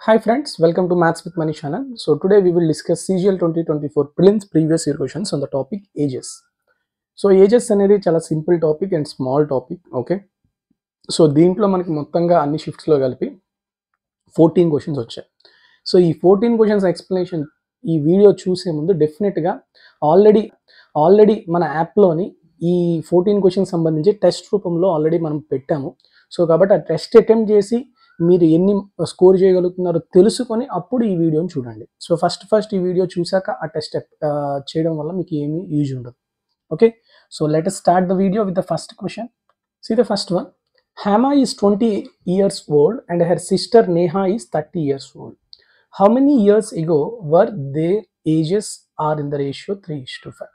Hi friends, welcome to Maths with Money channel. So today we will discuss CGL 2024 prelims previous year questions on the topic ages. So ages అనేది చాలా simple topic and small topic. Okay, so దీంట్లో మనకి మొత్తంగా అన్ని షిఫ్ట్స్లో కలిపి 14 questions వచ్చాయి. So ఈ 14 questions explanation ఈ వీడియో చూసే ముందు డెఫినెట్గా ఆల్రెడీ మన యాప్లోని ఈ 14 క్వశ్చన్స్ సంబంధించి టెస్ట్ రూపంలో ఆల్రెడీ మనం పెట్టాము. సో కాబట్టి ఆ టెస్ట్ అటెంప్ట్ చేసి మీరు ఎన్ని స్కోర్ చేయగలుగుతున్నారో తెలుసుకొని అప్పుడు ఈ వీడియోని చూడండి. సో ఫస్ట్ ఈ వీడియో చూసాక ఆ టెస్ట్ చేయడం వల్ల మీకు ఏమీ యూజ్ ఉండదు. Okay, so let us start the video with the first question. See the first one. Hema is 20 years old and her sister Neha is 30 years old. How many years ago were their ages are in the ratio 3:5?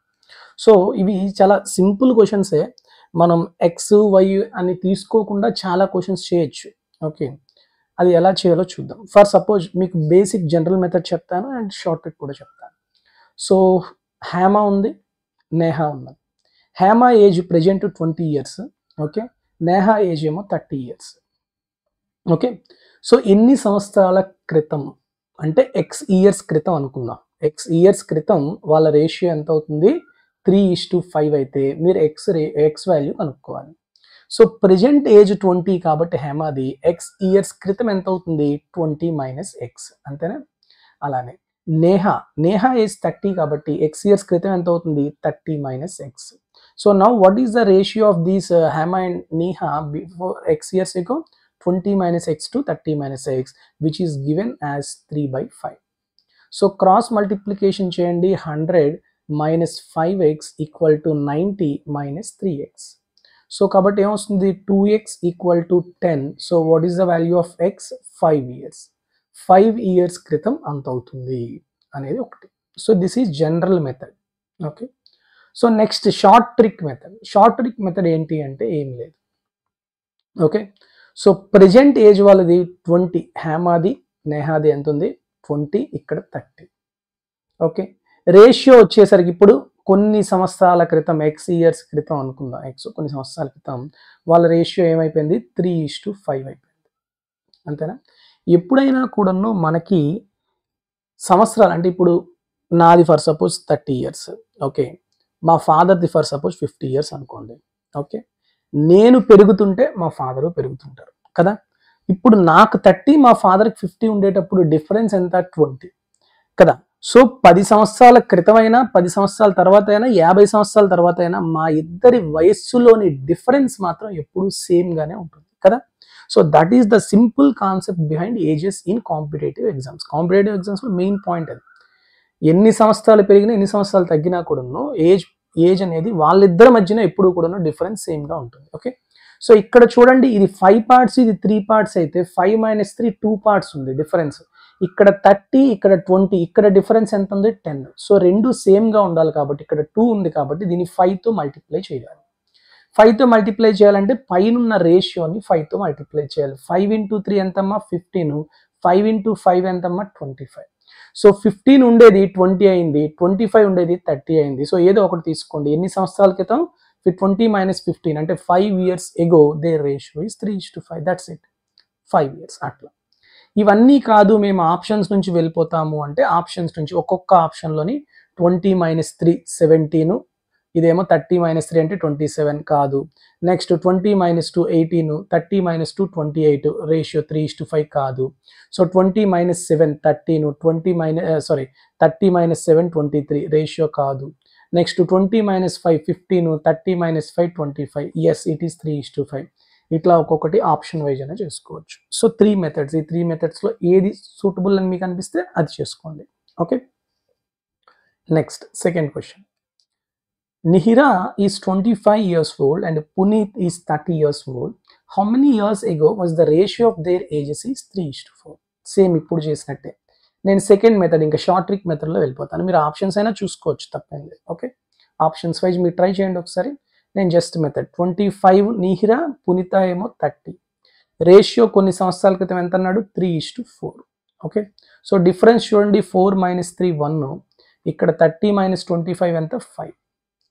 So ఇవి చాలా simple క్వశ్చన్సే, మనం X why అని తీసుకోకుండా చాలా questions చేయొచ్చు. Okay, అది ఎలా చేయాలో చూద్దాం. ఫర్ సపోజ్ మీకు బేసిక్ జనరల్ మెథడ్ చెప్తాను అండ్ షార్ట్ ట్రిక్ కూడా చెప్తాను. సో హేమ ఉంది, నేహా ఉన్నది. Hema age present 20 years. Okay, Neha age ఏమో 30 ఇయర్స్. ఓకే, సో ఎన్ని సంవత్సరాల క్రితం అంటే ఎక్స్ ఇయర్స్ క్రితం అనుకుందాం. ఎక్స్ ఇయర్స్ క్రితం వాళ్ళ రేషియో ఎంత అవుతుంది? 3:5 అయితే మీరు ఎక్స్ వాల్యూ కనుక్కోవాలి. సో ప్రెజెంట్ ఏజ్ 20 కాబట్టి హేమాది ఎక్స్ ఇయర్స్ క్రితం ఎంత అవుతుంది? 20 మైనస్ ఎక్స్, అంతేనా? అలానే నేహా ఏజ్ 30 కాబట్టి ఎక్స్ ఇయర్స్ క్రితం ఎంత అవుతుంది? 30 minus X. So now what is the ratio of these Hema and Neha before X years ago? 20 minus x to 30 minus x, which is given as 3/5. So cross multiplication చేయండి. 100 minus 5x equal to 90 minus 3x. So కాబట్టి ఏమొస్తుంది? 2x equal to 10. So what is the value of x? 5 years. 5 years క్రితం అంత అవుతుంది అనేది ఒకటి. So this is general method. Okay, so next short trick method. Short trick method ఏంటి అంటే ఏం లేదు. ఓకే, సో ప్రెజెంట్ ఏజ్ వాళ్ళది 20, హేమాది నేహాది ఎంత ఉంది? 20, ఇక్కడ 30. ఓకే, రేషియో వచ్చేసరికి ఇప్పుడు కొన్ని సంవత్సరాల క్రితం ఎక్స్ ఇయర్స్ క్రితం అనుకుందాం. ఎక్స్ కొన్ని సంవత్సరాల క్రితం వాళ్ళ రేషియో ఏమైపోయింది? 3:5 అయిపోయింది, అంతేనా? ఎప్పుడైనా కూడాను మనకి సంవత్సరాలు అంటే ఇప్పుడు నాది ఫర్ సపోజ్ 30 ఇయర్స్. ఓకే, మా ఫాదర్ది ఫర్ సపోజ్ 50 ఇయర్స్ అనుకోండి. ఓకే, నేను పెరుగుతుంటే మా ఫాదరు పెరుగుతుంటారు కదా. ఇప్పుడు నాకు 30, మా ఫాదర్కి 50 ఉండేటప్పుడు డిఫరెన్స్ ఎంత? 20 కదా. సో 10 సంవత్సరాల క్రితమైనా, 10 సంవత్సరాల తర్వాత అయినా, 50 సంవత్సరాల తర్వాత అయినా మా ఇద్దరి వయస్సులోని డిఫరెన్స్ మాత్రం ఎప్పుడు సేమ్గానే ఉంటుంది కదా. So that is the simple concept behind ages in competitive exams. Competitive ఎగ్జామ్స్లో మెయిన్ పాయింట్ అది. ఎన్ని సంవత్సరాలు పెరిగినా, ఎన్ని సంవత్సరాలు తగ్గినా కూడాను ఏజ్ అనేది వాళ్ళిద్దరి మధ్యన ఎప్పుడు కూడా డిఫరెన్స్ సేమ్గా ఉంటుంది. ఓకే, సో ఇక్కడ చూడండి, ఇది 5 పార్ట్స్, ఇది 3 పార్ట్స్ అయితే 5 minus 3 2 పార్ట్స్ ఉంది డిఫరెన్స్. ఇక్కడ 30, ఇక్కడ 20, ఇక్కడ డిఫరెన్స్ ఎంత ఉంది? 10. సో రెండు సేమ్గా ఉండాలి కాబట్టి ఇక్కడ 2 ఉంది కాబట్టి దీన్ని 5తో మల్టిప్లై చేయాలి. 5తో మల్టిప్లై చేయాలంటే పైన రేషియోని 5తో మల్టిప్లై చేయాలి. 5 into 3 ఎంతమ్మా? 15. 5 into 5 ఎంతమ్మా? 25. సో 15 ఉండేది 20 అయింది, 25 ఉండేది 30 అయింది. సో ఏదో ఒకటి తీసుకోండి. ఎన్ని సంవత్సరాల క్రితం? 20 minus 15 అంటే 5 years ago their ratio is 3:5. That's it, 5 years. అట్లా ఇవన్నీ కాదు, మేము ఆప్షన్స్ నుంచి వెళ్ళిపోతాము అంటే ఆప్షన్స్ నుంచి ఒక్కొక్క ఆప్షన్లోని 20 minus 3 17, ఇదేమో 30 minus 3 అంటే 27 కాదు. నెక్స్ట్ 20 minus 2 18, 30 minus 2 28, రేషియో 3:5 కాదు. సో 20 minus 7 13, 30 minus 7 23, రేషియో కాదు. Next 20 minus 5 15, 30 minus 5 25, yes it is 3:5. ఇట్లా ఒక్కొక్కటి ఆప్షన్ వైజ్ అయినా చేసుకోవచ్చు. So 3 methods. ఈ 3 మెథడ్స్లో ఏది సూటబుల్ అని మీకు అనిపిస్తే అది చేసుకోండి. Okay, next second question. Nihira is 25 years old and Puneet is 30 years old. How many years ago was the ratio of their ages is 3:4? Same ఇప్పుడు చేసినట్టే. నేను సెకండ్ మెథడ్ ఇంకా షార్ట్ ట్రిక్ మెథడ్లో వెళ్ళిపోతాను. మీరు ఆప్షన్స్ అయినా చూసుకోవచ్చు, తప్పేం లేదు. ఓకే, ఆప్షన్స్ వైజ్ మీరు ట్రై చేయండి ఒకసారి. నేను జస్ట్ మెథడ్ 25 నిహిరా, పునీత ఏమో 30. రేషియో కొన్ని సంవత్సరాల క్రితం ఎంత అన్నాడు? 3:4. ఓకే, సో డిఫరెన్స్ చూడండి, 4 minus 3 1, ఇక్కడ 30 minus 25 ఎంత? 5,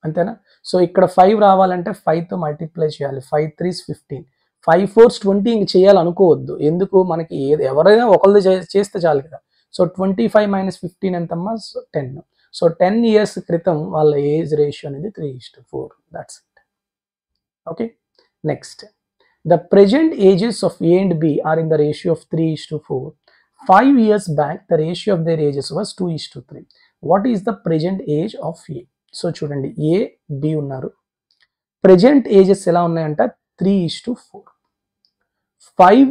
అంతేనా? సో ఇక్కడ 5 రావాలంటే 5తో మల్టిప్లై చేయాలి. 5 3 15. 5 4s 20 ఇంక చేయాలనుకోవద్దు. ఎందుకు మనకి ఎవరైనా ఒకళ్ళది చేస్తే చాలు కదా. సో 25 - 15 ఎంతమ్మా? 10. సో 10 years క్రితం వాళ్ళ ఏజ్ రేషియో అనేది 3:4. That's it. Okay. Next, the present ages of A and B are in the ratio of 3:4. 5 years back the ratio of their ages was 2:3. What is the present age of A? So చూడండి, A B ఉన్నారు. Present ages ఎలా ఉన్నాయంట? 3:4. 5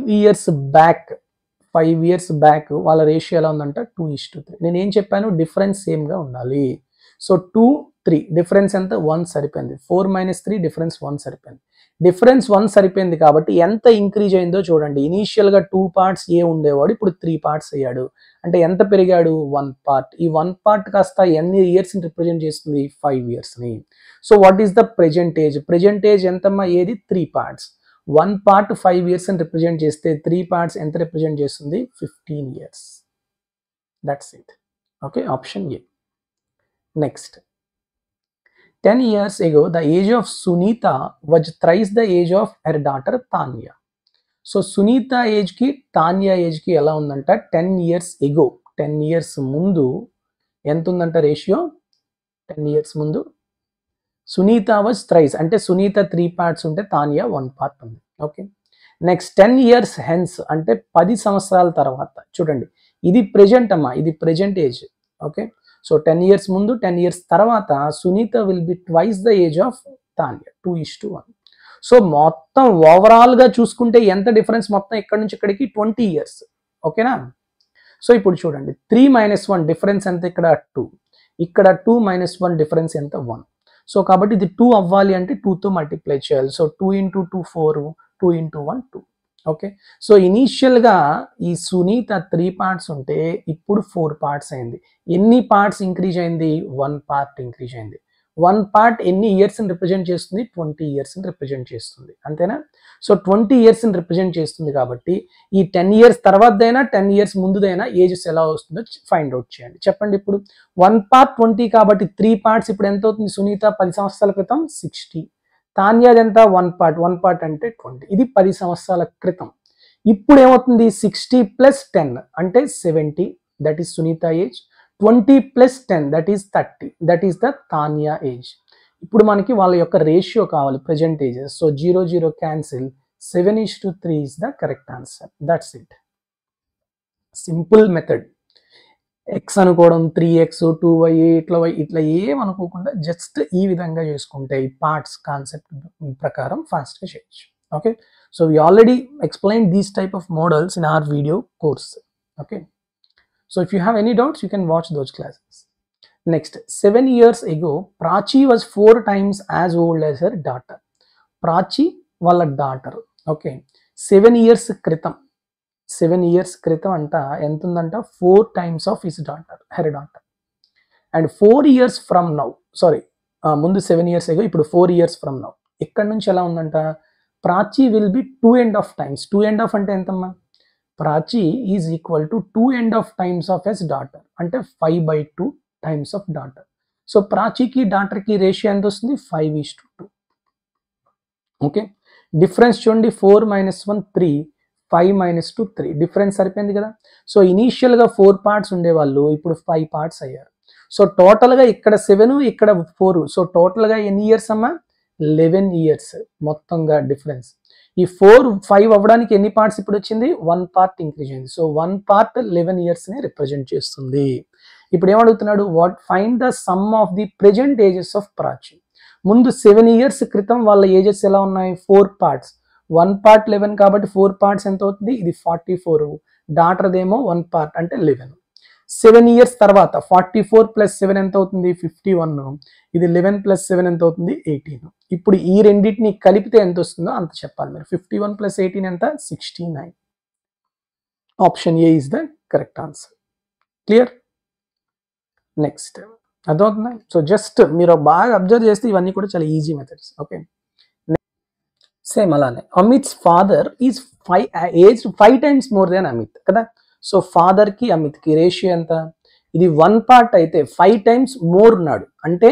years back వాళ్ళ ratio ఎలా ఉందంట? 2:3. నేను ఏం చెప్పాను? డిఫరెన్స్ సేమ్గా ఉండాలి. సో 2 3 డిఫరెన్స్ ఎంత? 1 సరిపోయింది. 4 - 3 డిఫరెన్స్ 1 సరిపోయింది. డిఫరెన్స్ 1 సరిపోయింది కాబట్టి ఎంత ఇంక్రీజ్ అయిందో చూడండి. ఇనీషియల్గా 2 parts ఏ ఉండేవాడు, ఇప్పుడు 3 parts అయ్యాడు. అంటే ఎంత పెరిగాడు? 1 part. ఈ 1 part కాస్త ఎన్ని ఇయర్స్ని రిప్రజెంట్ చేస్తుంది? 5 yearsని. So what is the present age? Present age ఎంతమ్మా? ఏది? 3 parts. 1 part 5 years అని రిప్రజెంట్ చేస్తే 3 parts ఎంత రిప్రజెంట్ చేస్తుంది? 15 years. That's it. Okay, option A. Next, 10 years ago, the age of Sunita was thrice the age of her daughter Tanya. So Sunita ఏజ్కి తాన్యా ఏజ్కి ఎలా ఉందంట? 10 years ago, 10 years ముందు ఎంత ఉందంట రేషియో? 10 years ముందు సునీత వాజ్ థ్రైస్, అంటే సునీత 3 parts ఉంటే తాన్యా 1 part ఉంది. ఓకే. నెక్స్ట్, 10 years hence అంటే 10 సంవత్సరాల తర్వాత. చూడండి, ఇది ప్రెజెంట్ అమ్మా, ఇది present age. Okay. So 10 years ముందు, 10 years తర్వాత Sunita will be twice the age of Tanya, 2:1. So మొత్తం ఓవరాల్గా చూసుకుంటే ఎంత డిఫరెన్స్ మొత్తం ఇక్కడ నుంచి ఇక్కడికి? 20 years. ఓకేనా? సో ఇప్పుడు చూడండి, 3 - 1 డిఫరెన్స్ ఎంత? ఇక్కడ 2. ఇక్కడ 2 - 1 డిఫరెన్స్ ఎంత? 1. సో కాబట్టి ఇది 2 అవ్వాలి అంటే 2తో మల్టిప్లై చేయాలి. సో 2 × 2 4, 2 × 1 2. ఓకే. సో ఇనీషియల్గా ఈ సునీత 3 parts ఉంటే ఇప్పుడు 4 parts అయింది. ఎన్ని parts ఇంక్రీజ్ అయింది? 1 part ఇంక్రీజ్ అయింది. 1 part ఎన్ని ఇయర్స్ని రిప్రజెంట్ చేస్తుంది? 20 yearsని రిప్రజెంట్ చేస్తుంది. అంతేనా? సో 20 yearsని రిప్రజెంట్ చేస్తుంది కాబట్టి ఈ 10 years తర్వాతదైనా 10 years ముందుదైనా ఏజెస్ ఎలా వస్తుందో ఫైండ్ అవుట్ చేయండి. చెప్పండి. ఇప్పుడు 1 part 20 కాబట్టి 3 parts ఇప్పుడు ఎంత అవుతుంది? సునీత 10 సంవత్సరాల క్రితం 60. తాన్యాది ఎంత? 1 part. 1 part అంటే 20. ఇది 10 సంవత్సరాల క్రితం. ఇప్పుడు ఏమవుతుంది? 60 + 10 అంటే 70. That is Sunita age. 20 + 10 that is 30. That is the Tanya age. ఇప్పుడు మనకి వాళ్ళ యొక్క రేషియో కావాలి, present ages. So 0 0 cancel. 7:3 is the correct answer. That's it. Simple method. X అనుకోవడం, 3x 2y ఇట్లా ఏమనుకోకుండా జస్ట్ ఈ విధంగా చేసుకుంటే ఈ పార్ట్స్ కాన్సెప్ట్ ప్రకారం ఫాస్ట్గా చేయొచ్చు. Okay. So we already explain these type of models in our video course. Okay. So if you have any doubts you can watch those classes. Next, 7 years ago Prachi was 4 times as old as her daughter. Prachi వాళ్ళ daughter. Okay. 7 years క్రితం, 7 years క్రితం అంట ఎంత ఉందంట? 4 times of his daughter, her daughter. And 4 years from now, sorry ముందు 7 years ago, ఇప్పుడు 4 years from now. ఇక్కడ నుంచి ఎలా ఉందంట? Prachi will be 2.5 times. 2.5 అంటే ఎంతమ్మా? Prachi is equal to 2.5 times of his daughter, అంటే 5/2 times ఆఫ్ డాటర్. సో ప్రాచీకి డాటర్కి రేషియో ఎంత వస్తుంది? 5:2. ఓకే. డిఫరెన్స్ చూడండి, 4 - 1 3, 5 - 2 3. డిఫరెన్స్ సరిపోయింది కదా. సో ఇనీషియల్గా 4 parts ఉండేవాళ్ళు, ఇప్పుడు 5 parts అయ్యారు. సో టోటల్గా ఇక్కడ 7, ఇక్కడ 4. సో టోటల్గా ఎన్ని ఇయర్స్ అమ్మా? 11 years మొత్తంగా డిఫరెన్స్. ఈ 4 5 అవ్వడానికి ఎన్ని parts ఇప్పుడు వచ్చింది? 1 part ఇంక్రీజ్ అయింది. సో 1 part 11 yearsని రిప్రజెంట్ చేస్తుంది. ఇప్పుడు ఏమడుగుతున్నాడు? What find the sum of the present ages of Prachi. ముందు 7 years క్రితం వాళ్ళ ఏజెస్ ఎలా ఉన్నాయి? 4 parts. 1 part 11 కాబట్టి 4 parts ఎంత అవుతుంది? ఇది 44. డాటర్దేమో 1 part అంటే 11. 7 years తర్వాత 44 + 7 ఎంత అవుతుంది? 51. ఇది 11 + 7 ఎంత అవుతుంది? 18. ఇప్పుడు ఈ రెండింటిని కలిపితే ఎంత వస్తుందో అంత చెప్పాలి మీరు. 51 + 18 ఎంత? 69. Option A is the correct answer. Clear? Next, అదవుతుందా? సో జస్ట్ మీరు బాగా అబ్జర్వ్ చేస్తే ఇవన్నీ కూడా చాలా ఈజీ మెథడ్స్. ఓకే. సేమ్ అలానే Amit's father is 5 times more than Amit కదా. సో ఫాదర్కి అమిత్కి రేషియో ఎంత? ఇది 1 part అయితే 5 times మోర్ ఉన్నాడు, అంటే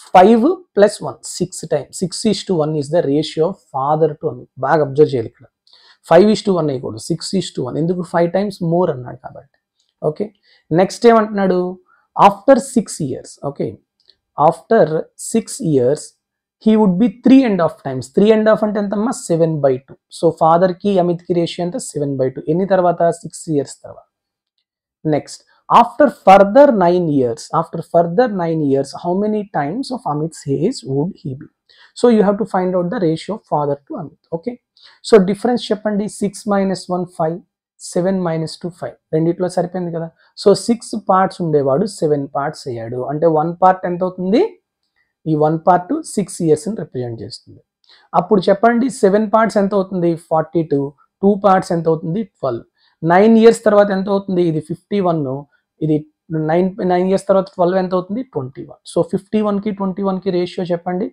5 + 1 6 times 6:1 is the ratio of father to Amit. బాగా అబ్జర్వ్ చేయాలి ఇక్కడ 5:1 అయ్యకూడదు 6:1 ఎందుకు 5 times మోర్ అన్నాడు కాబట్టి ఓకే నెక్స్ట్ ఏమంటున్నాడు after 6 years okay after 6 years he would be 3.5 times 3.5 అంటే ఎంతమ్మా 7/2 సో ఫాదర్ కి అమిత్ కి రేషియో ఎంత 7/2 ఎన్ని తర్వాత 6 years తర్వాత next after further 9 years how many times of Amit's age would he be so you have to find out the ratio of father to Amit okay so difference చెప్పండి 6 - 1 5 7 - 2 5 రెండిట్లో సరిపోయింది కదా సో 6 పార్ట్స్ ఉండేవాడు 7 parts అయ్యాడు అంటే 1 part ఎంత అవుతుంది ఈ 1 పార్ట్ 6 years ని రిప్రజెంట్ చేస్తుంది అప్పుడు చెప్పండి 7 పార్ట్స్ ఎంత అవుతుంది 42 2 పార్ట్స్ ఎంత అవుతుంది 12 9 years తర్వాత ఎంత అవుతుంది ఇది 51 ఇది 9 years తర్వాత 12 ఎంత అవుతుంది 21 సో 51 కి 21 కి రేషియో చెప్పండి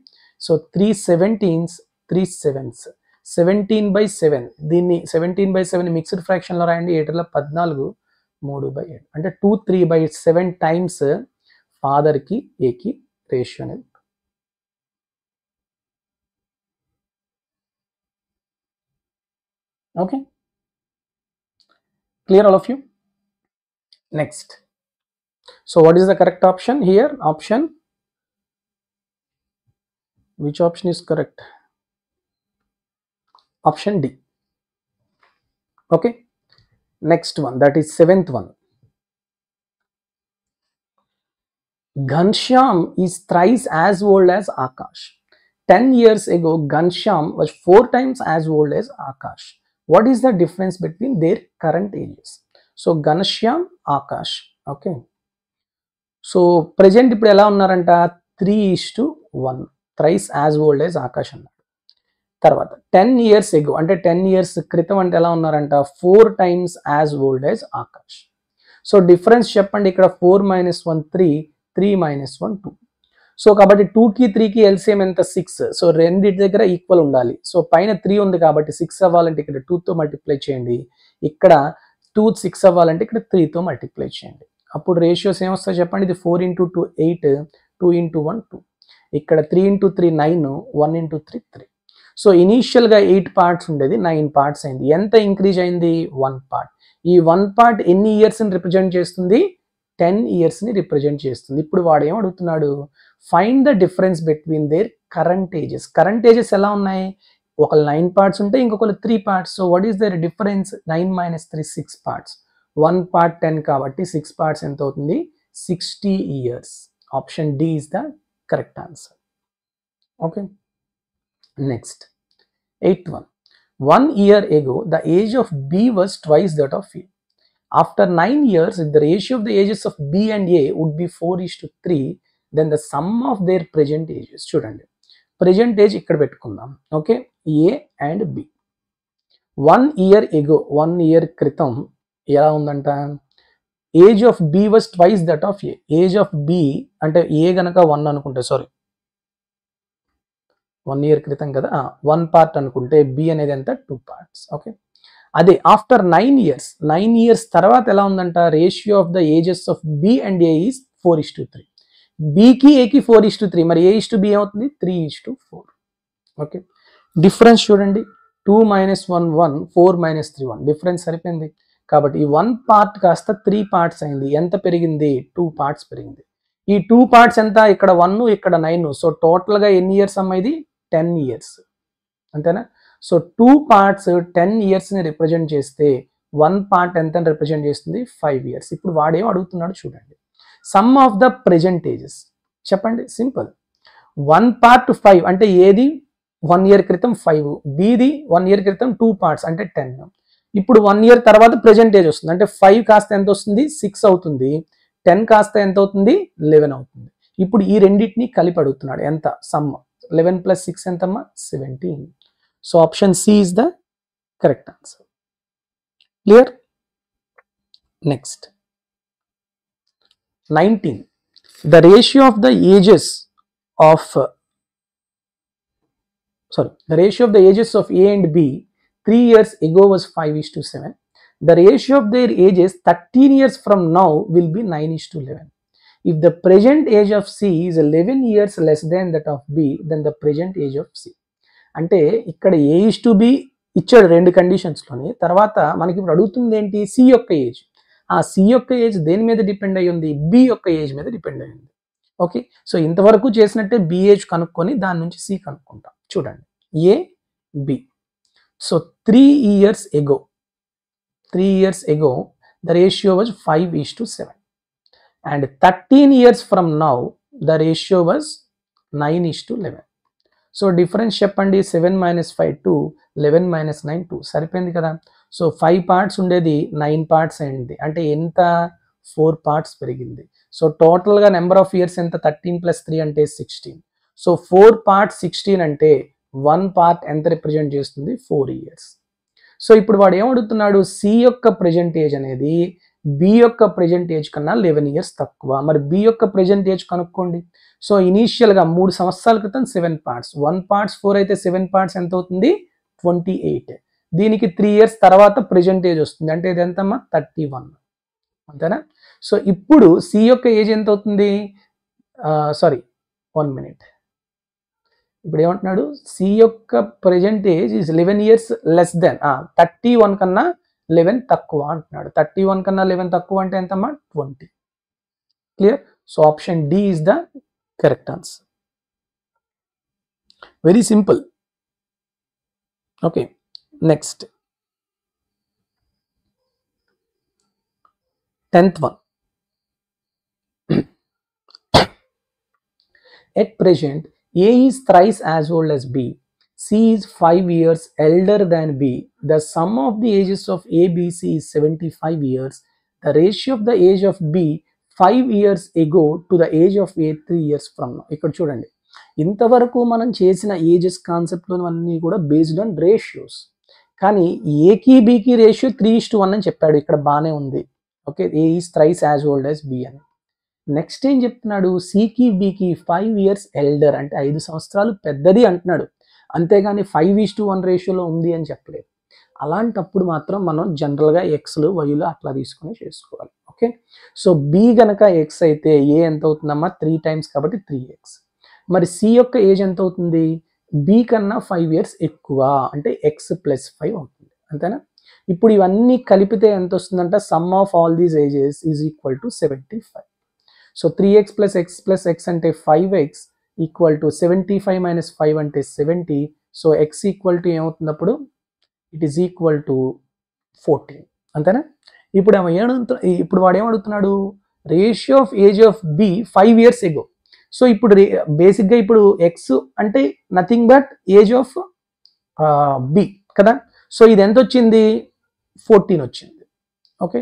సో 3 17s 3 7s 17/7 దీన్ని 17/7 మిక్స్డ్ ఫ్రాక్షన్ లో రాయండి 8 ల 14 3/7 అంటే 2 3/7 టైమ్స్ ఫాదర్ కి ఏ కి రేషియో అనేది okay clear all of you next so what is the correct option here option which option is correct option D okay next one that is 7th one Ghanshyam is thrice as old as Akash 10 years ago Ghanshyam was 4 times as old as Akash what is the difference between their current ages so Ghanshyam Akash okay so present ఇప్పుడు ఎలా ఉన్నారంట 3:1 thrice as old as Akash అన్నాడు తర్వాత 10 years ago అంటే 10 years క్రితం అంటే ఎలా ఉన్నారంట 4 times as old as Akash so difference చెప్పండి ఇక్కడ 4 - 1 3 3 - 1 2 సో కాబట్టి 2 కి 3 కి ఎల్సిఎం ఎంత 6 సో రెండిటి దగ్గర ఈక్వల్ ఉండాలి సో పైన 3 ఉంది కాబట్టి 6 అవ్వాలంటే ఇక్కడ 2 తో మల్టిప్లై చేయండి ఇక్కడ 2 6 అవ్వాలంటే ఇక్కడ 3 తో మల్టిప్లై చేయండి అప్పుడు రేషియోస్ ఏమొస్తాయి చెప్పండి ఇది 4 × 2 8 2 × 1 2 ఇక్కడ 3 × 3 9 1 × 3 3 సో ఇనీషియల్ గా 8 పార్ట్స్ ఉండేది 9 పార్ట్స్ అయింది ఎంత ఇంక్రీజ్ అయింది 1 పార్ట్ ఈ 1 పార్ట్ ఎన్ని ఇయర్స్ ని రిప్రజెంట్ చేస్తుంది 10 years ని రిప్రజెంట్ చేస్తుంది ఇప్పుడు వాడు ఏం అడుగుతున్నాడు find the difference between their current ages ఎలా ఉన్నాయి ఒక 9 పార్ట్స్ ఉంటే ఇంకొకరు 3 parts so what is their difference 9 - 3 6 parts 1 part 10 కాబట్టి 6 పార్ట్స్ ఎంత అవుతుంది 60 years option D is the correct answer okay next 8th one 1 year ago the age of B was twice that of A after 9 years if the ratio of the ages of B and A would be 4:3 then the sum of their present ages చూడండి present age ఇక్కడ పెట్టుకుందాం okay A and B 1 year ago 1 year క్రితం ఎలా ఉందంట age of B was twice that of A age of B అంటే A గనక 1 అనుకుంటే sorry 1 year క్రితం కదా 1 పార్ట్ అనుకుంటే B అనేది ఎంత 2 పార్ట్స్ ఓకే అదే ఆఫ్టర్ 9 years తర్వాత ఎలా ఉందంట ratio of the ages of B and A is 4:3 B కి A కి 4:3 మరి A:B ఏమవుతుంది 3:4 ఓకే డిఫరెన్స్ చూడండి 2 - 1 1 4 - 3 1 డిఫరెన్స్ సరిపోయింది కాబట్టి ఈ 1 పార్ట్ కాస్త 3 పార్ట్స్ అయింది ఎంత పెరిగింది 2 పార్ట్స్ పెరిగింది ఈ 2 పార్ట్స్ ఎంత ఇక్కడ 1 ఇక్కడ 9 సో టోటల్ గా ఎన్ని ఇయర్స్ అమ్మా ఇది 10 years అంతేనా సో 2 పార్ట్స్ 10 years ని రిప్రజెంట్ చేస్తే 1 పార్ట్ ఎంత రిప్రజెంట్ చేస్తుంది 5 years ఇప్పుడు వాడేం అడుగుతున్నాడు చూడండి some of the present ages చెప్పండి సింపుల్ 1 పార్ట్ 5 అంటే ఏది 1 year క్రితం 5 బిది 1 year క్రితం 2 పార్ట్స్ అంటే 10 ఇప్పుడు 1 year తర్వాత ప్రెజెంట్ ఏజ్ వస్తుంది అంటే 5 కాస్త ఎంత వస్తుంది 6 అవుతుంది 10 కాస్త ఎంత అవుతుంది 11 అవుతుంది ఇప్పుడు ఈ రెండింటిని కలిపి అడుగుతున్నాడు ఎంత సమ్ 11 + 6 ఎంతమ్మా 17 so option C is the correct answer clear next 19 the ratio of the ages of A and B 3 years ago was 5:7 the ratio of their ages 13 years from now will be 9:11 if the present age of C is 11 years less than that of B then the present age of C. అంటే ఇక్కడ ఏ is to be ఇచ్చాడు రెండు కండిషన్స్లోని. తర్వాత మనకి ఇప్పుడు అడుగుతుంది ఏంటి, C యొక్క ఏజ్. ఆ సి యొక్క ఏజ్ దేని మీద డిపెండ్ అయ్యి ఉంది, బి యొక్క ఏజ్ మీద డిపెండ్ అయ్యి ఉంది. ఓకే, సో ఇంతవరకు చేసినట్టే బి ఏజ్ కనుక్కొని దాని నుంచి సి కనుక్కుంటాం. చూడండి, A B. So 3 years ago the ratio was 5:7, and 13 years from now the ratio was 9:11. So difference చెప్పండి, 7 - 5 2, 11 - 9 2, సరిపోయింది కదా. సో 5 parts ఉండేది 9 parts అయింది, అంటే ఎంత 4 parts పెరిగింది. సో టోటల్గా నెంబర్ ఆఫ్ ఇయర్స్ ఎంత, 13 + 3 అంటే 16. సో 4 parts 16 అంటే 1 part ఎంత రిప్రజెంట్ చేస్తుంది, 4 years. సో ఇప్పుడు వాడు ఏమడుగుతున్నాడు, సి యొక్క ప్రెజెంట్ ఏజ్ అనేది బి యొక్క ప్రెజెంట్ ఏజ్ కన్నా 11 years తక్కువ. మరి బి యొక్క ప్రెజెంట్ ఏజ్ కనుక్కోండి. సో ఇనీషియల్గా 3 సంవత్సరాల క్రితం 7 parts, 1 part 4 అయితే 7 parts ఎంత అవుతుంది, 28. దీనికి 3 years తర్వాత ప్రెజెంట్ ఏజ్ వస్తుంది, అంటే ఇది ఎంతమ్మా, 31. అంతేనా. సో ఇప్పుడు సి యొక్క ఏజ్ ఎంత అవుతుంది, సారీ 1 minute. ఇప్పుడు ఏమంటున్నాడు, సి యొక్క present age is 11 years less than 31 కన్నా 11 తక్కువ అంటున్నాడు. 31 కన్నా 11 తక్కువ అంటే ఎంతమ్మా, 20. Clear. So option D is the correct answer. Very simple. Okay, next 10th one. At present, A is thrice as old as B. C is 5 years elder than B. The sum of the ages of A, B, C is 75 years. The ratio of the age of B 5 years ago to the age of A 3 years from now. ఇక్కడ చూడండి, ఇంతవరకు మనం చేసిన ages కాన్సెప్ట్లో అన్నీ కూడా based on ratios. కానీ ఏకి బీకి రేషియో 3:1 అని చెప్పాడు, ఇక్కడ బాగానే ఉంది. Okay, A is thrice as old as B అని. నెక్స్ట్ ఏం చెప్తున్నాడు, సికి బికి 5 years ఎల్డర్, అంటే 5 సంవత్సరాలు పెద్దది అంటున్నాడు. అంతేగాని 5:1 రేషియోలో ఉంది అని చెప్పలేదు. అలాంటప్పుడు మాత్రం మనం జనరల్గా ఎక్స్లు వైలు అట్లా తీసుకొని చేసుకోవాలి. ఓకే, సో బి గనక ఎక్స్ అయితే ఏ ఎంత అవుతుందమ్మా, 3 times కాబట్టి 3x. మరి సి యొక్క ఏజ్ ఎంత అవుతుంది, బి కన్నా 5 years ఎక్కువ, అంటే x + 5 అవుతుంది. అంతేనా. ఇప్పుడు ఇవన్నీ కలిపితే ఎంత వస్తుందంట, some of all these ages is equal to 75. So 3x + x + x అంటే 5x ఈక్వల్ టు 75 - 5 అంటే 70. సో x ఈక్వల్ టు ఏమవుతుంది అప్పుడు, ఇట్ ఈస్ ఈక్వల్ టు 14. అంతేనా. ఇప్పుడు వాడు ఏమడుగుతున్నాడు, ratio of age of B 5 years ago. So ఇప్పుడు బేసిక్గా ఇప్పుడు ఎక్స్ అంటే nothing but age of B కదా. సో ఇది ఎంత వచ్చింది, 14 వచ్చింది. ఓకే,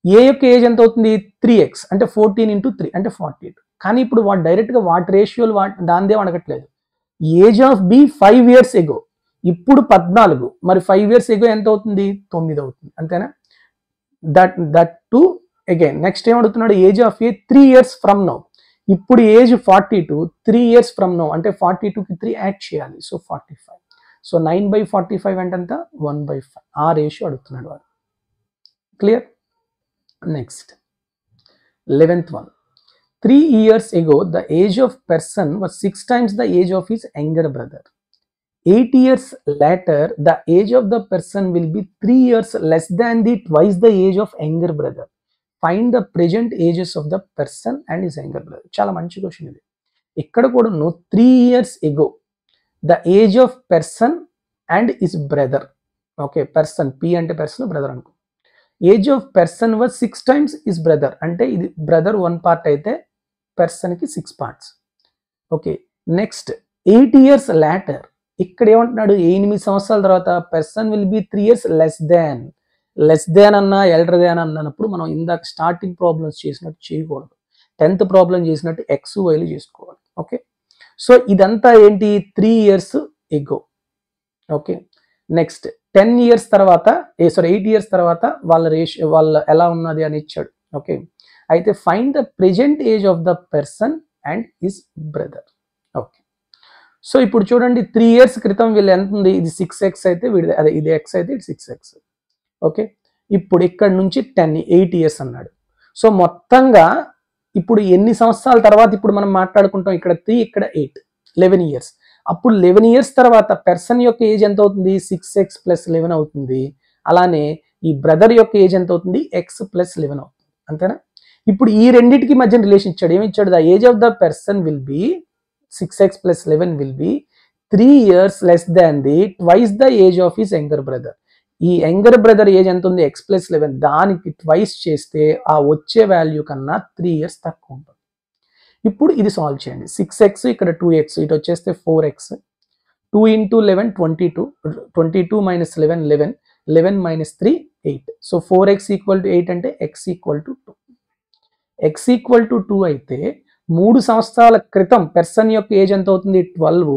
ఏ యొక్క ఏజ్ ఎంత అవుతుంది, 3x అంటే 14 × 3 అంటే 48. కానీ ఇప్పుడు వాడు డైరెక్ట్గా వాటి రేషియోలు దానిదే అడగట్లేదు. ఏజ్ ఆఫ్ బి 5 years ఎగో, ఇప్పుడు 14, మరి 5 years ఎగో ఎంత అవుతుంది, 9 అవుతుంది. అంతేనా. దట్ టు అగైన్ నెక్స్ట్ ఏం అడుగుతున్నాడు, age of A 3 years from now. ఇప్పుడు ఏజ్ 42, 3 years ఫ్రమ్ నౌ అంటే 42కి 3 యాడ్ చేయాలి. సో 45. సో 9/45 అంటే ఎంత, 1/5. ఆ రేషియో అడుగుతున్నాడు వాడు. Clear. Next 11th one. 3 years ago the age of person was 6 times the age of his younger brother. 8 years later the age of the person will be 3 years less than the twice the age of younger brother. Find the present ages of the person and his younger brother. చాలా మంచి question ఇది. ఇక్కడ కూడా 3 years ago the age of person and his brother. Okay, person P అంటే person, brother అనుకో. Age of person was 6 times his brother, అంటే ఇది brother 1 part అయితే పర్సన్కి 6 parts. Okay, next 8 years later. ఇక్కడ ఏమంటున్నాడు, 8 సంవత్సరాల తర్వాత person will be 3 years less than అన్నా ఎల్డర్ దాన్ అన్నప్పుడు మనం ఇందాక స్టార్టింగ్ ప్రాబ్లమ్స్ చేసినట్టు చేయకూడదు. 10th ప్రాబ్లం చేసినట్టు ఎక్స్ వైలు చేసుకోవాలి. ఓకే, సో ఇదంతా ఏంటి, 3 years ఎగో. ఓకే, నెక్స్ట్ 10 years తర్వాత 8 years తర్వాత వాళ్ళ ఎలా ఉన్నది అని ఇచ్చాడు. ఓకే, అయితే find the present age of the person and his brother. Okay, so ఇప్పుడు చూడండి 3 years క్రితం వీళ్ళు ఎంత ఉంది, ఇది 6x అయితే ఇది x అయితే ఇది 6x. ఓకే, ఇప్పుడు ఇక్కడ నుంచి 8 years అన్నాడు. సో మొత్తంగా ఇప్పుడు ఎన్ని సంవత్సరాల తర్వాత ఇప్పుడు మనం మాట్లాడుకుంటాం, ఇక్కడ 3 ఇక్కడ 8 11 ఇయర్స్. అప్పుడు 11 ఇయర్స్ తర్వాత పర్సన్ యొక్క ఏజ్ ఎంత అవుతుంది, 6x + 11 అవుతుంది. అలానే ఈ బ్రదర్ యొక్క ఏజ్ ఎంత అవుతుంది, x + 11 అవుతుంది. అంతేనా? ఇప్పుడు ఈ రెండింటికి మధ్య రిలేషన్ ఇచ్చాడు. ఏమి ఇచ్చాడు, the age of the person will be 6x + 11 will be 3 years less than the twice the age of his younger brother. ఈ యంగర్ బ్రదర్ ఏజ్ ఎంత ఉంది, x + 11, దానికి ట్వైస్ చేస్తే ఆ వచ్చే వాల్యూ కన్నా 3 years తక్కువ ఉంటుంది. ఇప్పుడు ఇది సాల్వ్ చేయండి. 6x ఇక్కడ 2x, ఇటు వచ్చేస్తే 4x, 2 × 11 22, 22 - 11 11, 11 - 3 8. సో 4x = 8 అంటే x = 2. x = 2 అయితే 3 సంవత్సరాల క్రితం పర్సన్ యొక్క ఏజ్ ఎంత అవుతుంది, 12.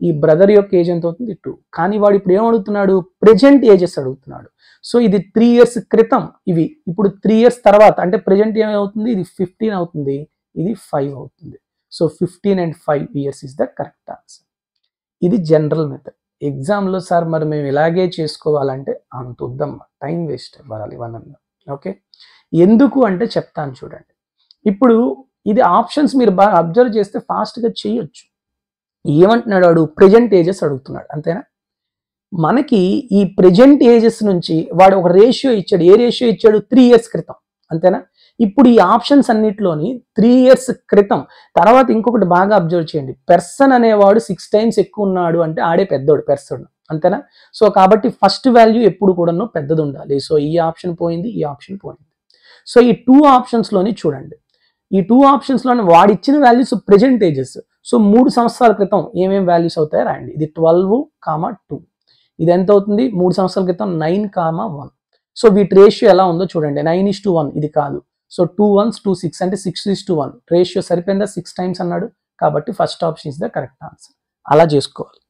ఈ బ్రదర్ యొక్క ఏజ్ ఎంత అవుతుంది, 2. కానీ వాడు ఇప్పుడు ఏం అడుగుతున్నాడు, ప్రెజెంట్ ఏజెస్ అడుగుతున్నాడు. సో ఇది 3 years క్రితం ఇవి. ఇప్పుడు 3 years తర్వాత అంటే ప్రెజెంట్ ఏమవుతుంది, ఇది 15 అవుతుంది, ఇది 5 అవుతుంది. So 15 and 5 years is the correct answer. ఇది జనరల్ మెథడ్. ఎగ్జామ్లో సార్ మరి మేము ఇలాగే చేసుకోవాలంటే అంత వద్దమ్మా, టైం వేస్ట్ అవ్వాలి ఇవన్నీ. ఓకే, ఎందుకు అంటే చెప్తాను చూడండి. ఇప్పుడు ఇది ఆప్షన్స్ మీరు బాగా అబ్జర్వ్ చేస్తే ఫాస్ట్గా చేయొచ్చు. ఏమంటున్నాడు వాడు, ప్రెజెంట్ ఏజెస్ అడుగుతున్నాడు. అంతేనా? మనకి ఈ ప్రెజెంట్ ఏజెస్ నుంచి వాడు ఒక రేషియో ఇచ్చాడు. ఏ రేషియో ఇచ్చాడు, 3 years క్రితం. అంతేనా? ఇప్పుడు ఈ ఆప్షన్స్ అన్నిటిలోని 3 years క్రితం తర్వాత ఇంకొకటి బాగా అబ్జర్వ్ చేయండి. పర్సన్ అనేవాడు 6 times ఎక్కువ ఉన్నాడు అంటే ఆడే పెద్దోడు పర్సన్. అంతేనా? సో కాబట్టి ఫస్ట్ వాల్యూ ఎప్పుడు కూడాను పెద్దది ఉండాలి. సో ఈ ఆప్షన్ పోయింది, ఈ ఆప్షన్ పోయింది. సో ఈ 2 ఆప్షన్స్లోని చూడండి, ఈ 2 ఆప్షన్స్లోని వాడు ఇచ్చిన వాల్యూస్ ప్రెజెంట్ ఏజెస్. సో 3 సంవత్సరాల క్రితం ఏమేమి వాల్యూస్ అవుతాయో రాయండి. ఇది 12, 2. ఇది ఎంత అవుతుంది, 3 సంవత్సరాల క్రితం 9, 1. సో వీటి రేషియో ఎలా ఉందో చూడండి. 9:1 ఇది కాదు. సో 2 1s 2 6 అంటే 6:1 రేషియో సరిపోయిందా, 6 times అన్నాడు. కాబట్టి first option is the correct answer. అలా చేసుకోవాలి.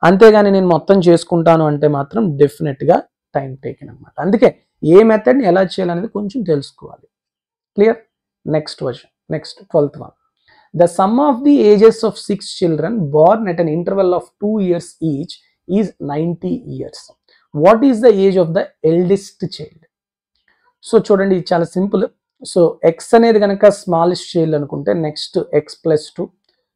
అంతేగాని నేను మొత్తం చేసుకుంటాను అంటే మాత్రం డెఫినెట్గా టైం టేకింగ్ అనమాట. అందుకే ఏ మెథడ్ని ఎలా చేయాలనేది కొంచెం తెలుసుకోవాలి. Clear? Next version, next 12th one. The sum of the ages of 6 children born at an interval of 2 years each is 90 years. What is the age of the eldest child? So చూడండి, ఇది చాలా simple. So x అనేది కనుక smallest child అనుకుంటే next x + 2,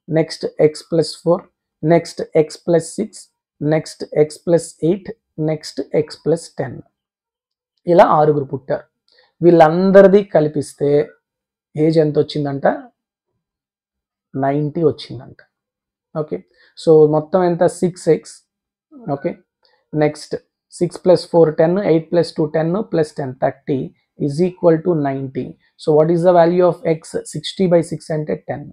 next x + 4, next x + 6, next x + 8, next x + 10. ఇలా 6 పుట్టారు. వీళ్ళందరిది కలిపిస్తే age ఎంత వచ్చిందంట, 90 వచ్చిందంట. ఓకే, సో మొత్తం ఎంత, 6x. Okay, next 6 + 4 10, 8 + 2 10 + 10 30 is equal to 90. So what is the value of x, 60/6 అంటే 10.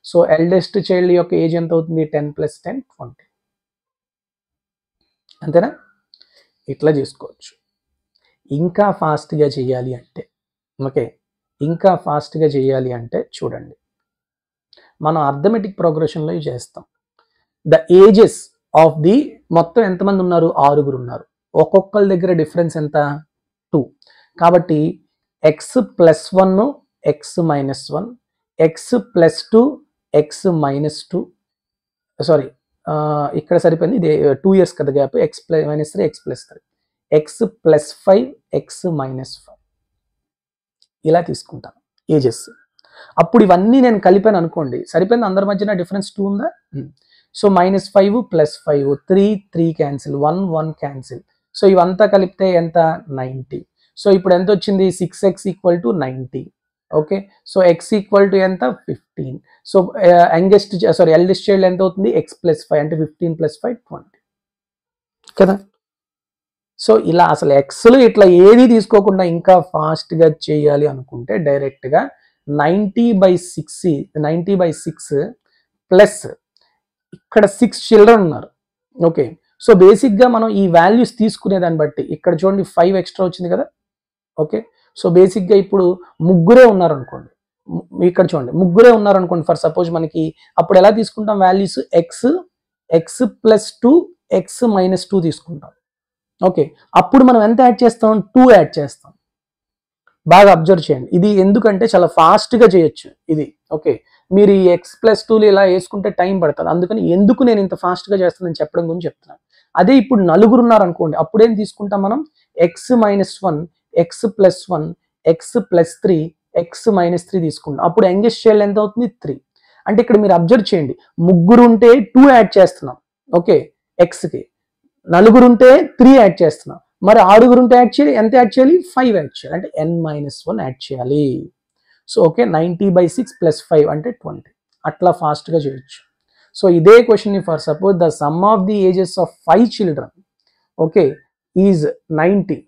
సో ఎల్డెస్ట్ చైల్డ్ యొక్క ఏజ్ ఎంత అవుతుంది, 10 + 10 20. అంతేనా? ఇట్లా చేసుకోవచ్చు. ఇంకా ఫాస్ట్గా చేయాలి అంటే, ఓకే, ఇంకా ఫాస్ట్గా చేయాలి అంటే చూడండి, మనం అర్థమెటిక్ ప్రోగ్రెషన్లో ఇవి చేస్తాం. ద ఏజెస్ ఆఫ్ ది మొత్తం ఎంతమంది ఉన్నారు, 6 ఉన్నారు. ఒక్కొక్కరి దగ్గర డిఫరెన్స్ ఎంత, 2. కాబట్టి x + 1, x - 1, x + 2, x - 2, sorry ఇక్కడ సరిపోయింది, ఇది 2 years కదా gap, x - 3, x + 3, x + 5, x - 5 ఇలా తీసుకుంటాను ఏజెస్. అప్పుడు ఇవన్నీ నేను కలిపాను అనుకోండి, సరిపోయింది. అందరి మధ్యన డిఫరెన్స్ 2 ఉందా. So -5 + 5 3 cancel, 1 1 cancel. సో ఇవంతా కలిపితే ఎంత, 90. సో ఇప్పుడు ఎంత వచ్చింది, 6x = 90. ఓకే, సో x = ఎంత, 15. సో ఎల్డెస్ట్ చైల్డ్ ఎంత అవుతుంది, x + 5 అంటే 15 + 5 20 కదా. సో ఇలా అసలు ఎక్స్లు ఇట్లా ఏది తీసుకోకుండా ఇంకా ఫాస్ట్గా చేయాలి అనుకుంటే డైరెక్ట్గా 90/6 ప్లస్ ఇక్కడ 6 చిల్డ్రన్ ఉన్నారు. ఓకే, సో బేసిక్గా మనం ఈ వాల్యూస్ తీసుకునే దాన్ని బట్టి ఇక్కడ చూడండి 5 ఎక్స్ట్రా వచ్చింది కదా. ఓకే, సో బేసిక్గా ఇప్పుడు ముగ్గురే ఉన్నారు అనుకోండి, ఇక్కడ చూడండి ముగ్గురే ఉన్నారు అనుకోండి ఫర్ సపోజ్ మనకి, అప్పుడు ఎలా తీసుకుంటాం వాల్యూస్, x + 2, x - 2 తీసుకుంటాం. ఓకే, అప్పుడు మనం ఎంత యాడ్ చేస్తాం, 2 యాడ్ చేస్తాం. బాగా అబ్జర్వ్ చేయండి, ఇది ఎందుకంటే చాలా ఫాస్ట్గా చేయొచ్చు ఇది. ఓకే, మీరు ఈ x + 2 ఇలా వేసుకుంటే టైం పడుతుంది. అందుకని ఎందుకు నేను ఇంత ఫాస్ట్గా చేస్తానని చెప్పడం గురించి చెప్తున్నాను. అదే ఇప్పుడు 4 ఉన్నారు అనుకోండి, అప్పుడేం తీసుకుంటాం మనం, x - 1, x + 1, x + 3, X minus 3 తీసుకుంటాం. అప్పుడు యంగెస్ట్ చైల్డ్ ఎంత అవుతుంది 3. అంటే ఇక్కడ మీరు అబ్జర్వ్ చేయండి, ముగ్గురు ఉంటే 2 యాడ్ చేస్తున్నాం, ఓకే, ఎక్స్కి. నలుగురు ఉంటే 3 యాడ్ చేస్తున్నాం. మరి 6 ఉంటే యాడ్ చేయాలి, ఎంత యాడ్ చేయాలి, 5 యాడ్ చేయాలి, అంటే n-1 యాడ్ చేయాలి. సో ఓకే, 90/6 + 5 అంటే 20. అట్లా ఫాస్ట్గా చేయొచ్చు. సో ఇదే question for suppose the sum of the ages of 5 children, okay, is 90.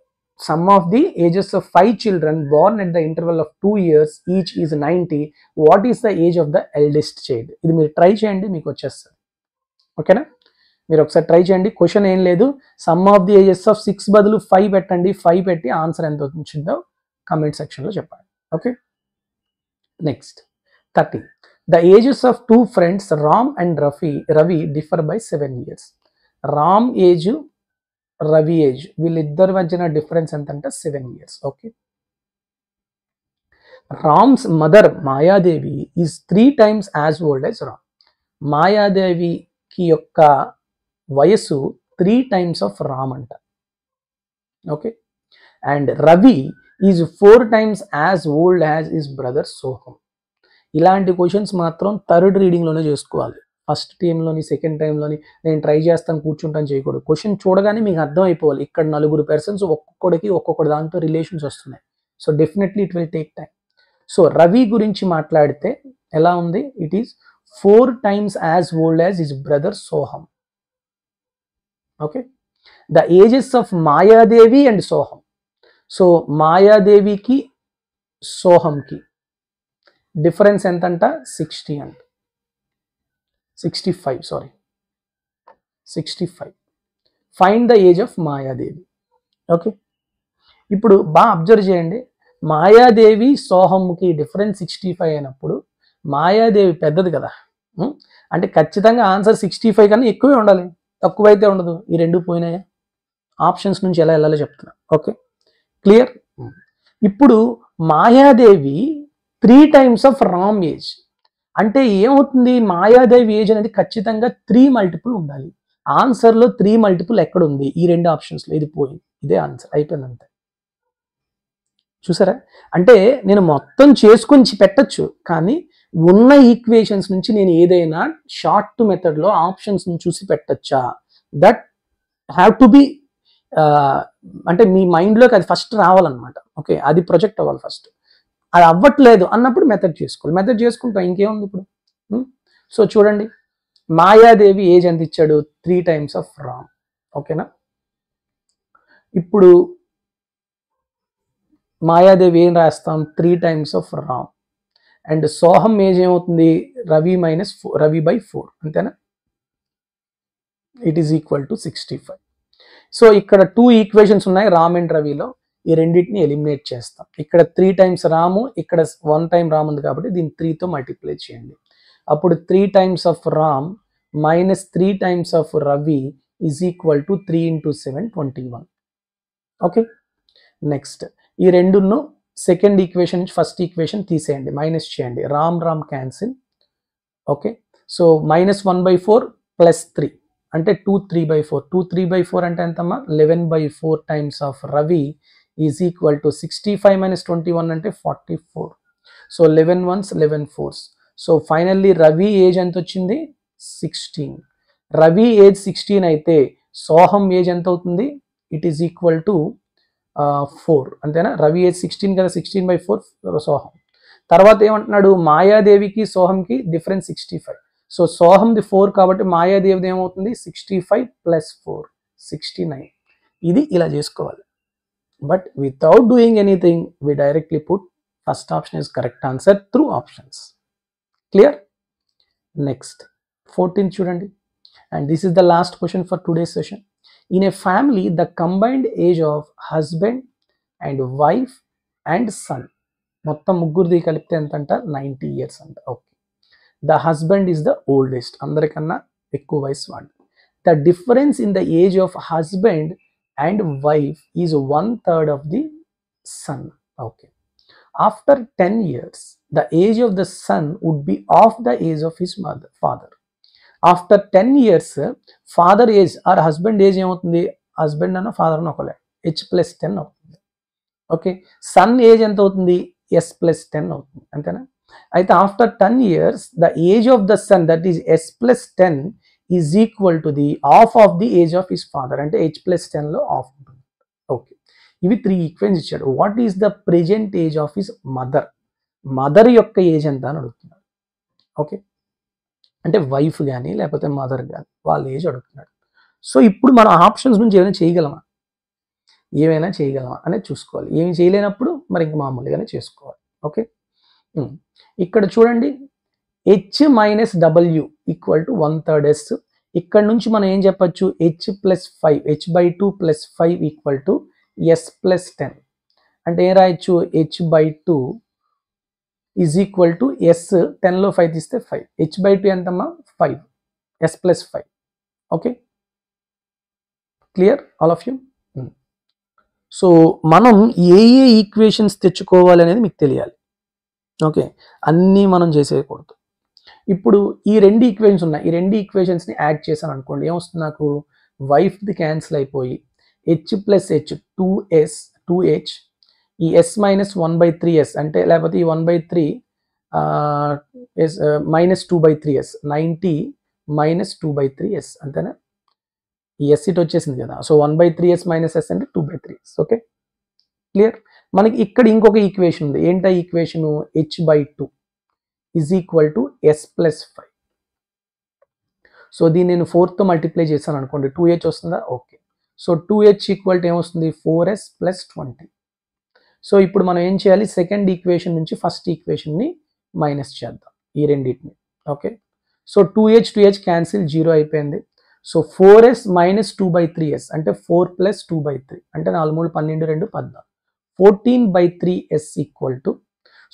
Sum of the ages of 5 children born at the interval of 2 years each is 90. What is the age of the eldest child? ఇది మీరు try చేయండి, మీకు వచ్చేస్తుంది. ఓకేనా, మీరు ఒకసారి try చేయండి. Question ఏం లేదు, some of the ages of 6 బదులు 5 పెట్టండి, 5 పెట్టి ఆన్సర్ ఎంత వచ్చిందో కమెంట్ సెక్షన్లో చెప్పండి. Okay, next 30. The ages of 2 friends Ram and Ravi differ by 7 years. Ram age, Ravi age, వీళ్ళిద్దరి మధ్యన డిఫరెన్స్ ఎంత అంటే 7 years. Okay, Ram's mother Mayadevi is 3 times as old as Ram. మాయాదేవికి యొక్క వయసు 3 times ఆఫ్ రామ్ అంట. Okay, and Ravi is 4 times as old as his brother Soham. ఇలాంటి questions మాత్రం థర్డ్ రీడింగ్లోనే చేసుకోవాలి. ఫస్ట్ టైంలోని, సెకండ్ టైంలోని నేను ట్రై చేస్తాను కూర్చుంటాను చేయకూడదు. క్వశ్చన్ చూడగానే మీకు అర్థం అయిపోవాలి, ఇక్కడ 4 పర్సన్స్ ఒక్కొక్కడికి ఒక్కొక్కటి దాంతో రిలేషన్స్ వస్తున్నాయి. So definitely it will take time. So Ravi గురించి మాట్లాడితే ఎలా ఉంది, it is 4 times as old as his brother Soham. Okay, the ages of Mayadevi and Soham. So మాయాదేవికి సోహంకి డిఫరెన్స్ ఎంతంట 60 అంట, 65, sorry 65. Find the age of Mayadevi. Okay, ఇప్పుడు బాగా అబ్జర్వ్ చేయండి, మాయాదేవి సోహంకి డిఫరెన్స్ 65 అయినప్పుడు మాయాదేవి పెద్దది కదా, అంటే ఖచ్చితంగా ఆన్సర్ 65 కన్నా ఎక్కువే ఉండాలి, తక్కువైతే ఉండదు. ఈ రెండు పోయినాయా, ఆప్షన్స్ నుంచి ఎలా వెళ్ళాలో చెప్తున్నా. Okay, clear. ఇప్పుడు Mayadevi 3 times of Ram age, అంటే ఏమవుతుంది, మాయాదేవి ఏజ్ అనేది ఖచ్చితంగా 3 multiple ఉండాలి. ఆన్సర్లో 3 multiple ఎక్కడ ఉంది, ఈ రెండు ఆప్షన్స్లో, ఇది పోయింది, ఇదే ఆన్సర్, అయిపోయింది అంతే. చూసారా, అంటే నేను మొత్తం చేసుకొని పెట్టచ్చు, కానీ ఉన్న ఈక్వేషన్స్ నుంచి నేను ఏదైనా షార్ట్ మెథడ్లో ఆప్షన్స్ నుంచి చూసి పెట్టచ్చా, దట్ హ్యావ్ టు బి, అంటే మీ మైండ్లోకి అది ఫస్ట్ రావాలన్నమాట. ఓకే, అది ప్రొజెక్ట్ అవ్వాలి ఫస్ట్. అది అవ్వట్లేదు అన్నప్పుడు మెథడ్ చేసుకోవాలి, మెథడ్ చేసుకుంటాం, ఇంకేముంది ఇప్పుడు. సో చూడండి, మాయాదేవి ఏజ్ ఎంత ఇచ్చాడు, 3 times ఆఫ్ రామ్. ఓకేనా, ఇప్పుడు మాయాదేవి ఏం రాస్తాం, 3 times ఆఫ్ రామ్. అండ్ సోహం ఏజ్ ఏమవుతుంది, రవి బై 4, అంతేనా, it is equal to 65. So ఇక్కడ 2 ఈక్వేషన్స్ ఉన్నాయి రామ్ అండ్ రవిలో, ఈ రెండింటిని ఎలిమినేట్ చేస్తాం. ఇక్కడ 3 times రాము, ఇక్కడ 1 time రామ్ ఉంది కాబట్టి దీన్ని 3తో మల్టిప్లై చేయండి. అప్పుడు 3 times of Ram minus 3 times of Ravi is equal to 3 × 7 21. Okay, next ఈ రెండును సెకండ్ ఈక్వేషన్ నుంచి ఫస్ట్ ఈక్వేషన్ తీసేయండి, మైనస్ చేయండి, రామ్ క్యాన్సిల్. ఓకే, సో -1/4 + 3 అంటే 2 3/4. 2 3/4 అంటే ఎంతమ్మా, 11/4 times of Ravi is equal to 65 - 21 అంటే 44. So 11 1s 11 4s. So finally Ravi age ఎంత వచ్చింది, 16. రవి ఏజ్ 16 అయితే సోహం ఏజ్ ఎంత అవుతుంది, ఇట్ ఈస్ ఈక్వల్ టు 4, అంతేనా. రవి ఏజ్ 16 కదా, 16/4 సోహం. తర్వాత ఏమంటున్నాడు, మాయాదేవికి సోహంకి డిఫరెన్స్ 65. సో సోహంది 4 కాబట్టి మాయాదేవిది ఏమవుతుంది, 65 + 4 69. ఇది ఇలా చేసుకోవాలి. But without doing anything, we directly put first option is correct answer through options. Clear? Next, 14th chudandi, and this is the last question for today's session. In a family, the combined age of husband and wife and son, మొత్తం ముగ్గురిది కలిపితే ఎంతంట, 90 years అంట. Okay, the husband is the oldest, అందరికన్నా ఎక్కువ వయసు వాడు. The difference in the age of husband and wife is 1/3 of the son. Okay, after 10 years the age of the son would be half the age of his father. After 10 years father age or husband age ఏమవుతుంది, husband అన్న father అన్న ఒకలే, h + 10 అవుతుంది. Okay, son age ఎంత అవుతుంది, yes plus 10 అవుతుంది, అంతేనా? అయితే after 10 years the age of the son that is S plus 10 is equal to the half of the age of his father, అంటే హెచ్ ప్లస్ 10లో half ఉంటుంది. Okay, ఇవి 3 equations ఇచ్చాడు. What is the present age of his mother, mother యొక్క ఏజ్ ఎంత అని అడుగుతున్నాడు. ఓకే, అంటే వైఫ్ కానీ లేకపోతే మదర్ కానీ వాళ్ళ ఏజ్ అడుగుతున్నాడు. సో ఇప్పుడు మన ఆప్షన్స్ నుంచి ఏమైనా చేయగలమా, ఏమైనా చేయగలమా అనేది చూసుకోవాలి. ఏమి చేయలేనప్పుడు మరి ఇంక మామూలుగానే చేసుకోవాలి. ఓకే, ఇక్కడ చూడండి, H minus W equal to 1/3 S. ఇక్కడ నుంచి మనం ఏం చెప్పచ్చు, H plus 5, h/2 plus 5 equal to S plus 10. అంటే ఏం రాయొచ్చు, h/2 is equal to S, 10లో 5 తీస్తే 5, h/2 ఎంతమ్మా 5, S plus 5. Okay, clear all of you? So మనం ఏ ఏ ఈక్వేషన్స్ తెచ్చుకోవాలి అనేది మీకు తెలియాలి. ఓకే, అన్నీ మనం చేసేయకూడదు. ఇప్పుడు ఈ 2 ఈక్వేషన్స్ ఉన్నాయి, ఈ 2 ఈక్వేషన్స్ని యాడ్ చేశాను అనుకోండి, ఏమొస్తుంది నాకు, వైఫ్ది క్యాన్సిల్ అయిపోయి హెచ్ ప్లస్ హెచ్ 2h, ఈ ఎస్ మైనస్ 1/3s, అంటే లేకపోతే ఈ 1/3 మైనస్ 2/3s, 90 మైనస్ 2/3s, అంతేనా? ఈ ఎస్ ఇట్ వచ్చేసింది కదా, సో 1/3s మైనస్ ఎస్ అంటే 2/3s. Okay, clear? మనకి ఇక్కడ ఇంకొక ఈక్వేషన్ ఉంది, ఏంటా ఈక్వేషన్, h/2 is equal to S plus 5. So దీన్ని నేను 4తో మల్టిప్లై చేశాను అనుకోండి, 2h వస్తుందా? Okay, so 2h equal to ఏమొస్తుంది, 4s ప్లస్ 20. సో ఇప్పుడు మనం ఏం చేయాలి, సెకండ్ ఈక్వేషన్ నుంచి ఫస్ట్ ఈక్వేషన్ని మైనస్ చేద్దాం, ఈ రెండింటిని. ఓకే, సో 2h క్యాన్సిల్, 0 అయిపోయింది. సో 4s మైనస్ 2/3s అంటే 4 ప్లస్ 2/3, అంటే 4 3 12 2 14, 14/3s equal to,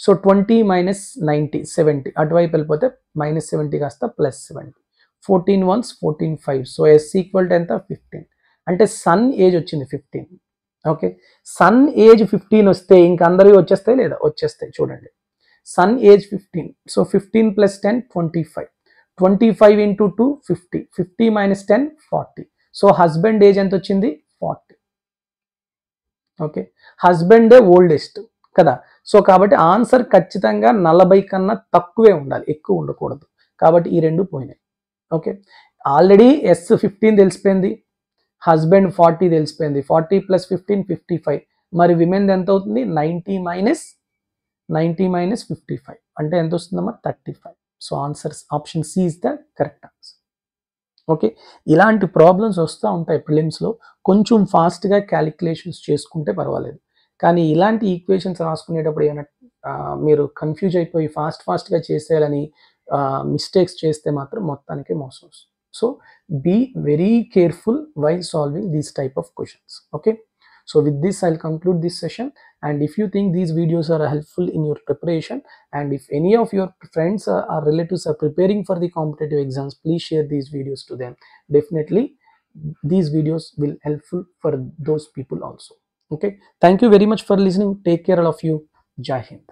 so 20 minus 90 70, అటువైపు వెళ్ళిపోతే మైనస్ 70 కాస్త plus 70, 14 1s 14 5, so S equal to ఎంత, 15. అంటే సన్ ఏజ్ వచ్చింది 15. ఓకే, సన్ ఏజ్ 15 వస్తే ఇంక అందరివి వచ్చేస్తాయి లేదా, వచ్చేస్తాయి. చూడండి, sun age 15, so 15 plus 10 25, 25 into 2 50, 50 minus 10 40, so husband age ఎంత వచ్చింది, 40. ఓకే, హస్బెండే ఓల్డెస్ట్ కదా, సో కాబట్టి ఆన్సర్ ఖచ్చితంగా 40 కన్నా తక్కువే ఉండాలి, ఎక్కువ ఉండకూడదు. కాబట్టి ఈ 2 పోయినాయి. ఓకే, ఆల్రెడీ ఎస్ 15 తెలిసిపోయింది, హస్బెండ్ 40 తెలిసిపోయింది, 40 ప్లస్ 15 55, మరి విమెన్ ఎంత అవుతుంది, 90 మైనస్ 55, అంటే ఎంత వస్తుందమ్మా, 35. So answer option C is the correct answer. Okay, ఇలాంటి ప్రాబ్లమ్స్ వస్తూ ఉంటాయి ప్రిలిమ్స్లో, కొంచెం ఫాస్ట్గా క్యాలిక్యులేషన్స్ చేసుకుంటే పర్వాలేదు. కానీ ఇలాంటి ఈక్వేషన్స్ రాసుకునేటప్పుడు ఏమైనా మీరు కన్ఫ్యూజ్ అయిపోయి ఫాస్ట్గా చేసేయాలని మిస్టేక్స్ చేస్తే మాత్రం మొత్తానికి మోసం వస్తుంది. So be very careful while solving these type of questions. Okay, so with this I'll conclude this session, and if you think these videos are helpful in your preparation, and if any of your friends or relatives are preparing for the competitive exams, please share these videos to them. Definitely these videos will helpful for those people also. Okay, thank you very much for listening. Take care all of you. Jai Hind.